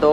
2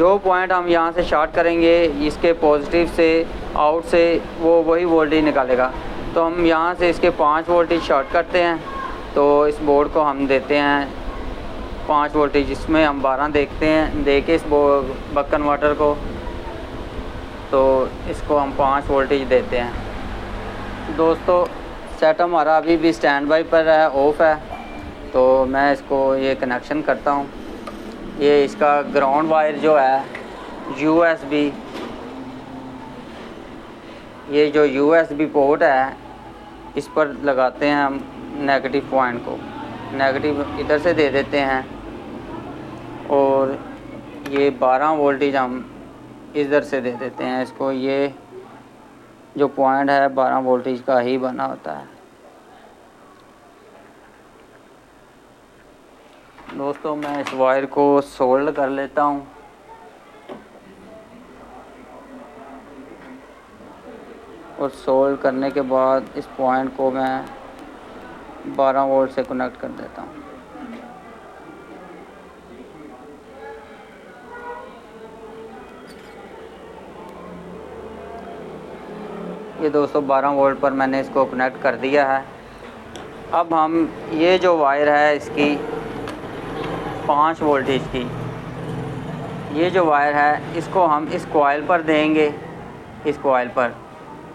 जो पॉइंट हम यहाँ से शॉर्ट करेंगे इसके पॉजिटिव से आउट से वो वही वोल्टेज निकालेगा। तो हम यहाँ से इसके 5 वोल्टेज शॉर्ट करते हैं, तो इस बोर्ड को हम देते हैं 5 वोल्टेज, इसमें हम 12 देखते हैं, दे के इस बक कन्वर्टर को, तो इसको हम 5 वोल्टेज देते हैं। दोस्तों सेट हमारा अभी भी स्टैंड बाई पर है, ऑफ है, तो मैं इसको ये कनेक्शन करता हूँ। ये इसका ग्राउंड वायर जो है USB, ये जो USB पोर्ट है इस पर लगाते हैं हम नेगेटिव पॉइंट को, नेगेटिव इधर से दे देते हैं, और ये 12 वोल्टेज हम इधर से दे देते हैं इसको। ये जो पॉइंट है 12 वोल्टेज का ही बना होता है। दोस्तों मैं इस वायर को सोल्ड कर लेता हूँ। और सोल्ड करने के बाद इस पॉइंट को मैं 12 वोल्ट से कनेक्ट कर देता हूँ। ये दोस्तों 12 वोल्ट पर मैंने इसको कनेक्ट कर दिया है। अब हम ये जो वायर है इसकी 5 वोल्टेज की, ये जो वायर है इसको हम इस कॉइल पर देंगे, इस कॉइल पर,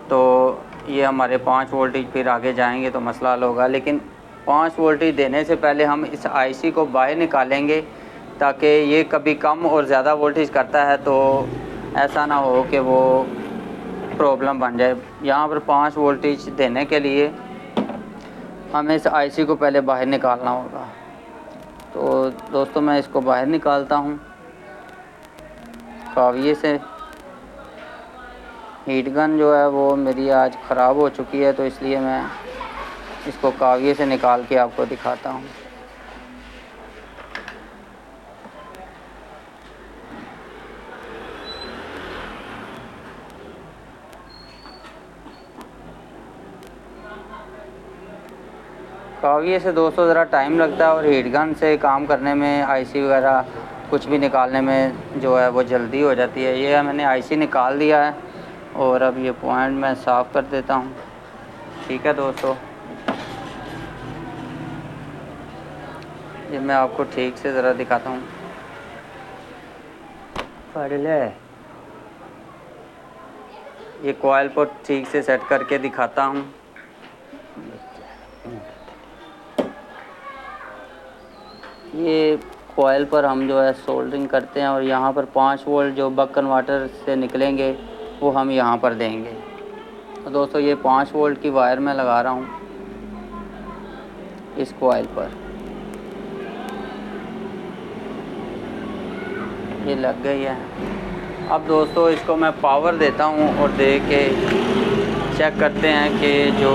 तो ये हमारे 5 वोल्टेज फिर आगे जाएंगे तो मसला हल होगा। लेकिन 5 वोल्टेज देने से पहले हम इस IC को बाहर निकालेंगे, ताकि ये कभी कम और ज़्यादा वोल्टेज करता है तो ऐसा ना हो कि वो प्रॉब्लम बन जाए। यहाँ पर 5 वोल्टेज देने के लिए हमें इस IC को पहले बाहर निकालना होगा। तो दोस्तों मैं इसको बाहर निकालता हूँ काविये से। हीट गन जो है वो मेरी आज ख़राब हो चुकी है, तो इसलिए मैं इसको काविये से निकाल के आपको दिखाता हूँ। काविये से दोस्तों ज़रा टाइम लगता है, और हीट गन से काम करने में IC वगैरह कुछ भी निकालने में जो है वो जल्दी हो जाती है। ये मैंने IC निकाल दिया है, और अब ये पॉइंट मैं साफ़ कर देता हूँ। ठीक है दोस्तों, ये मैं आपको ठीक से ज़रा दिखाता हूँ। ये कॉइल को ठीक से सेट करके दिखाता हूँ। ये कॉइल पर हम जो है सोल्डरिंग करते हैं, और यहाँ पर 5 वोल्ट जो बक कन्वर्टर से निकलेंगे वो हम यहाँ पर देंगे। तो दोस्तों ये 5 वोल्ट की वायर मैं लगा रहा हूँ इस कॉइल पर। ये लग गई है। अब दोस्तों इसको मैं पावर देता हूँ, और दे के चेक करते हैं कि जो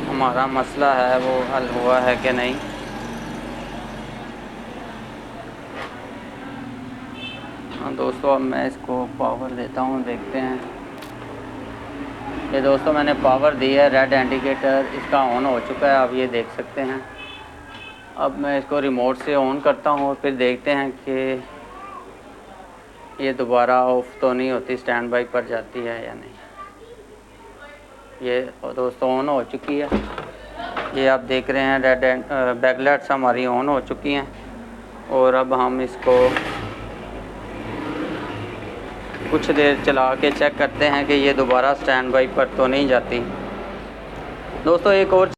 हमारा मसला है वो हल हुआ है कि नहीं। दोस्तों अब मैं इसको पावर देता हूँ, देखते हैं। ये दोस्तों मैंने पावर दी है, रेड इंडिकेटर इसका ऑन हो चुका है, आप ये देख सकते हैं। अब मैं इसको रिमोट से ऑन करता हूँ, और फिर देखते हैं कि ये दोबारा ऑफ तो नहीं होती, स्टैंड बाई पर जाती है या नहीं। ये दोस्तों ऑन हो चुकी है, ये आप देख रहे हैं रेड बैकलाइट्स हमारी ऑन हो चुकी हैं। और अब हम इसको कुछ देर चला के चेक करते हैं कि ये दोबारा स्टैंड बाई पर तो नहीं जाती। दोस्तों एक और